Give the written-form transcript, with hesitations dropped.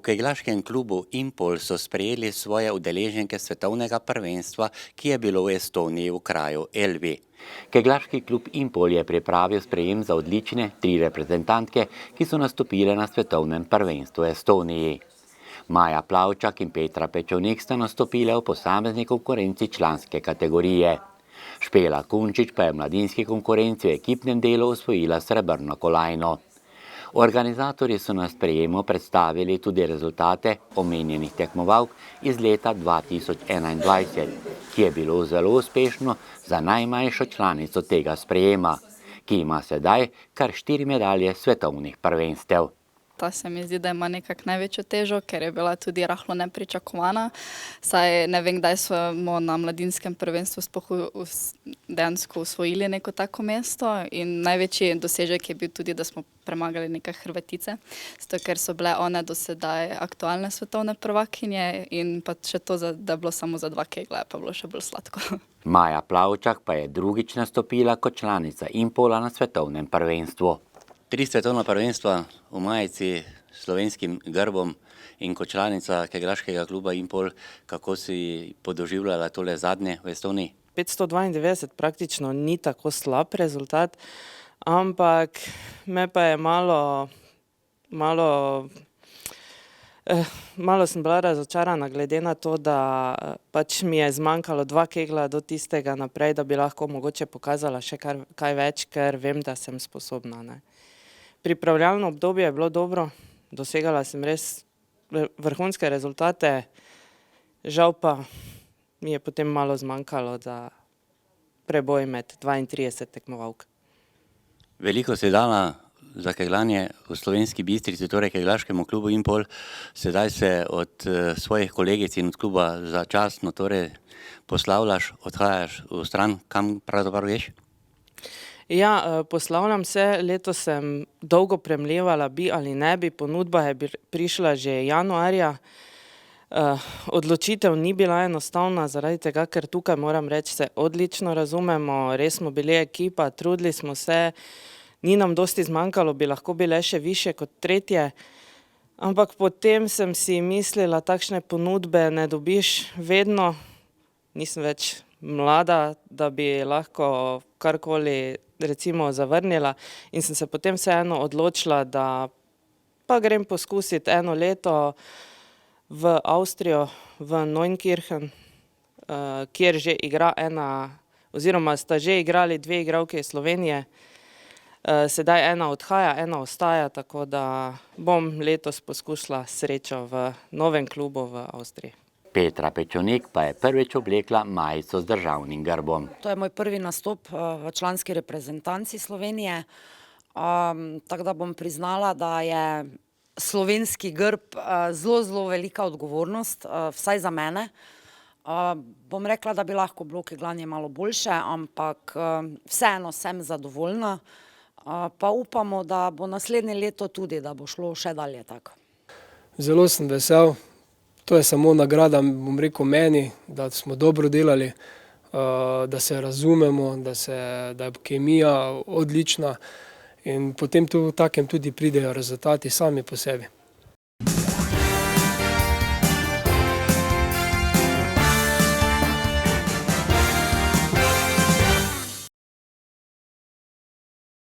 keglaškem klubu Impol so sprejeli svoje udeleženke svetovnega prvenstva, ki je bilo v Estoniji v kraju Elvi. Keglaški klub Impol je pripravil sprejem za odlične 3 reprezentantke, ki so nastopile na svetovnem prvenstvu v Estoniji. Maja Plavčak in Petra Pečovnik sta nastopile v posamezni konkurenci članske kategorije. Špela Kunčič pa je v mladinski konkurenci v ekipnem delu osvojila srebrno kolajno. Organizatorji so na sprejemu predstavili tudi rezultate omenjenih tekmovalk iz leta 2021, ki je bilo zelo uspešno za najmlajšo članico tega sprejema, ki ima sedaj kar 4 medalje svetovnih prvenstev. Ta se mi zdi, da ima nekako največjo težo, ker je bila tudi rahlo nepričakovana. Saj ne vem, kdaj smo na mladinskem prvenstvu dejansko osvojili neko tako mesto in največji dosežek je bil tudi, da smo premagali neke Hrvatice, zato ker so bile one do sedaj aktualne svetovne prvakinje in pa še to, da je bilo samo za 2 keglja, pa bilo še bolj sladko. Maja Plavčak pa je drugič nastopila kot članica Impola na svetovnem prvenstvu. 3 svetovna prvenstva v majici s slovenskim grbom in kot članica keglaškega kluba Impol, kako si podoživljala tole zadnje v Estoniji? 592 praktično ni tako slab rezultat, ampak me pa je malo sem bila razočarana glede na to, da pač mi je zmanjkalo 2 kegla do tistega naprej, da bi lahko mogoče pokazala še kaj več, ker vem, da sem sposobna, ne. Pripravljalno obdobje je bilo dobro, dosegala sem res vrhunske rezultate, žal pa mi je potem malo zmanjkalo za preboj med 32 tekmovalk. Veliko si dala za kegljanje v Slovenski Bistrici, torej keglaškemu klubu Impol. Sedaj se od svojih kolegic in od kluba začasno torej poslavljaš, odhajaš v stran, kam pravzaprav greš? Ja, poslavljam se, letos sem dolgo premlevala, bi ali ne bi, ponudba je prišla že januarja. Odločitev ni bila enostavna, zaradi tega, ker tukaj moram reči, se odlično razumemo, res smo bili ekipa, trudili smo se, ni nam dosti zmanjkalo, bi lahko bile še višje kot 3. Ampak potem sem si mislila, takšne ponudbe ne dobiš vedno, nisem več mlada, da bi lahko karkoli recimo zavrnila in sem se potem vseeno odločila, da pa grem poskusiti 1 leto v Avstrijo, v Neunkirchen, kjer že igra oziroma sta že igrali 2 igralke iz Slovenije. Sedaj ena odhaja, ena ostaja, tako da bom letos poskusila srečo v novem klubu v Avstriji. Petra Pečovnik pa je prvič oblekla majico z državnim grbom. To je moj prvi nastop v članski reprezentanci Slovenije, tako da bom priznala, da je slovenski grb zelo velika odgovornost, vsaj za mene. Bom rekla, da bi lahko bilo kegljanje malo boljše, ampak vseeno sem zadovoljna, pa upamo, da bo naslednje leto tudi, da bo šlo še dalje tako. Zelo sem vesel. To je samo nagrada, bom rekel, meni, da smo dobro delali, da se razumemo, da je kemija odlična in potem takem tudi pridejo rezultati sami po sebi.